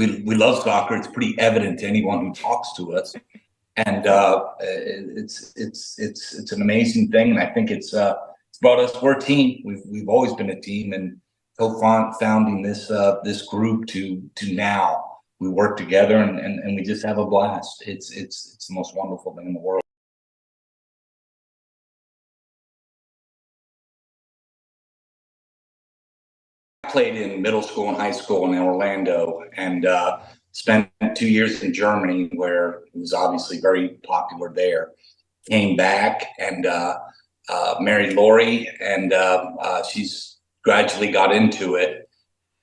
we love soccer. It's pretty evident to anyone who talks to us, and it's an amazing thing. And I think it's brought us. We're a team. We've always been a team, and co-founding this group to now we work together and we just have a blast. It's the most wonderful thing in the world. Played in middle school and high school in Orlando, and spent 2 years in Germany, where it was obviously very popular there. Came back and married Lori, and she's gradually got into it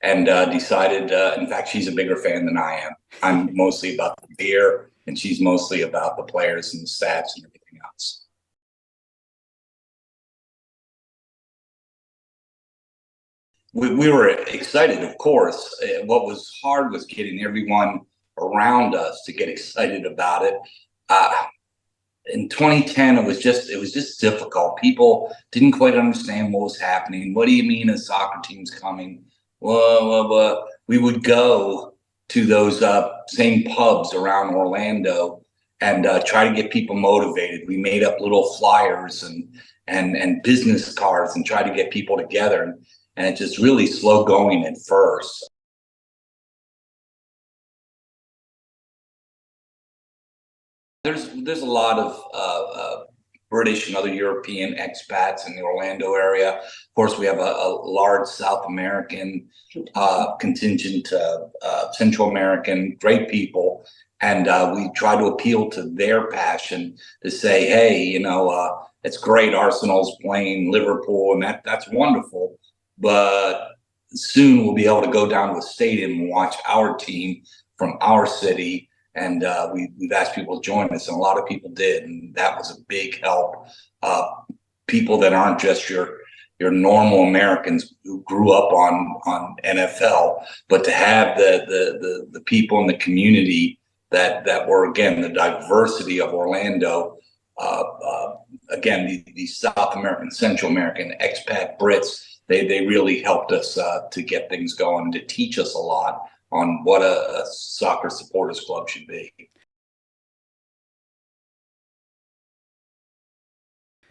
and decided, in fact, she's a bigger fan than I am. I'm mostly about the beer, and she's mostly about the players and the stats and everything else. We were excited, of course. What was hard was getting everyone around us to get excited about it. In 2010, it was just difficult. People didn't quite understand what was happening. What do you mean a soccer team's coming? Well, we would go to those same pubs around Orlando and try to get people motivated. We made up little flyers and business cards and try to get people together. And it's just really slow going at first. There's a lot of British and other European expats in the Orlando area. Of course, we have a large South American contingent, Central American, great people. And we try to appeal to their passion to say, hey, it's great Arsenal's playing Liverpool, and that's wonderful. But soon we'll be able to go down to the stadium and watch our team from our city. And we've asked people to join us, and a lot of people did, and that was a big help. People that aren't just your normal Americans who grew up on NFL, but to have the people in the community that were, again, the diversity of Orlando. Again, the South American, Central American, expat Brits. They really helped us to get things going, to teach us a lot on what a soccer supporters club should be.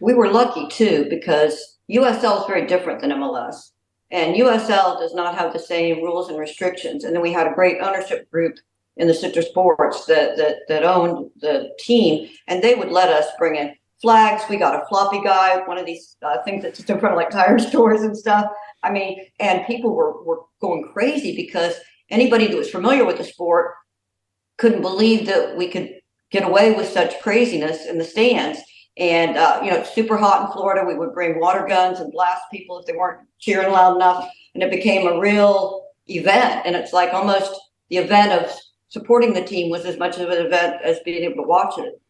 We were lucky too, because USL is very different than MLS, and USL does not have the same rules and restrictions. And then we had a great ownership group in the Citrus Sports that owned the team, and they would let us bring in flags. We got a floppy guy, one of these things that sits in front of like tire stores and stuff. I mean, and people were going crazy because anybody that was familiar with the sport couldn't believe that we could get away with such craziness in the stands. And it's super hot in Florida. We would bring water guns and blast people if they weren't cheering loud enough, and it became a real event. And it's like almost the event of supporting the team was as much of an event as being able to watch it.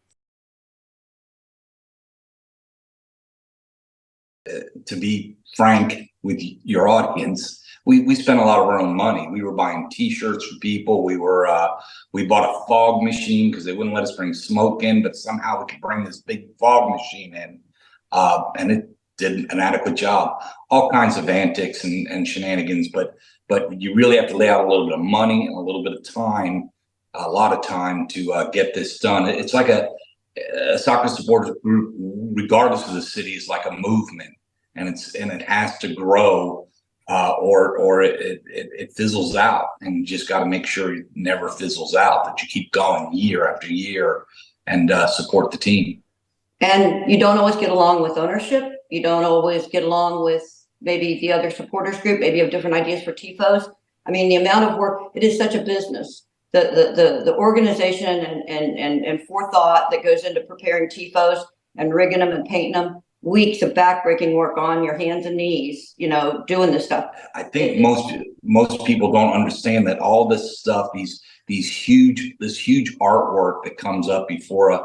To be frank with your audience, we spent a lot of our own money. We were buying T-shirts for people. We bought a fog machine because they wouldn't let us bring smoke in, but somehow we could bring this big fog machine in, and it did an adequate job. All kinds of antics and shenanigans, but you really have to lay out a little bit of money and a little bit of time, a lot of time to get this done. It's like a soccer supporters group, regardless of the city, is like a movement, and it has to grow, or it fizzles out. And you just got to make sure it never fizzles out, that you keep going year after year and support the team. And you don't always get along with ownership. You don't always get along with maybe the other supporters group. Maybe you have different ideas for tifos. I mean, the amount of work, it is such a business. The organization and forethought that goes into preparing tifos and rigging them and painting them, weeks of backbreaking work on your hands and knees, doing this stuff. I think most people don't understand that all this stuff, this huge artwork that comes up before a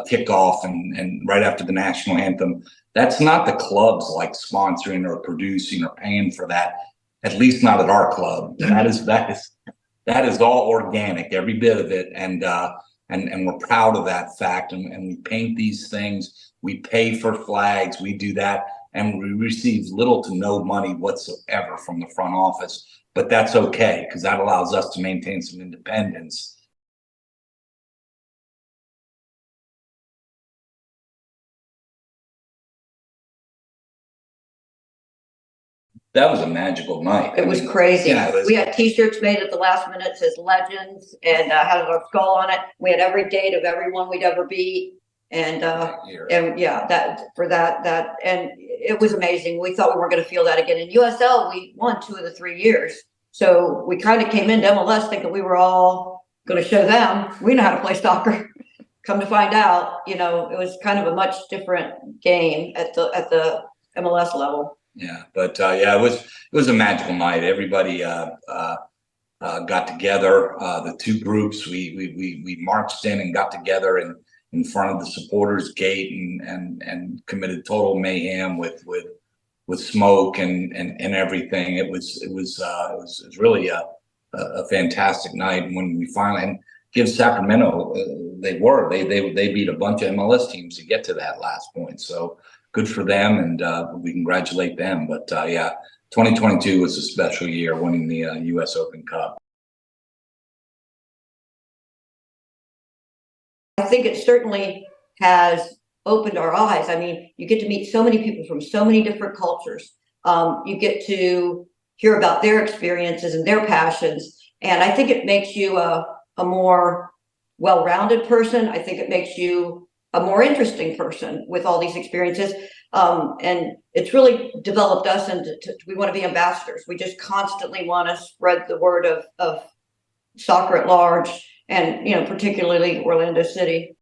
kickoff and right after the national anthem, that's not the clubs like sponsoring or producing or paying for that. At least not at our club. That is all organic, every bit of it, and we're proud of that fact. And we paint these things, we pay for flags, we do that, and we receive little to no money whatsoever from the front office. but that's okay because that allows us to maintain some independence. That was a magical night. It was crazy. Yeah, We had T-shirts made at the last minute, says Legends, and had our skull on it. We had every date of everyone we'd ever beat, and yeah, and it was amazing. We thought we weren't going to feel that again. In USL, we won 2 of the 3 years, so we kind of came into MLS thinking we were all going to show them we know how to play soccer. Come to find out, you know, it was kind of a much different game at the MLS level. Yeah, but yeah, it was a magical night. Everybody got together. The 2 groups, we marched in and got together in front of the supporters gate and committed total mayhem with smoke and everything. It was really a fantastic night. And when we finally give Sacramento, they beat a bunch of MLS teams to get to that last point. So good for them, and we congratulate them. But yeah, 2022 was a special year, winning the U.S. Open Cup. I think it certainly has opened our eyes. I mean, you get to meet so many people from so many different cultures. You get to hear about their experiences and their passions. And I think it makes you a more well-rounded person. I think it makes you a more interesting person with all these experiences. And it's really developed us into, we want to be ambassadors. We just constantly want to spread the word of soccer at large, and, you know, particularly Orlando City.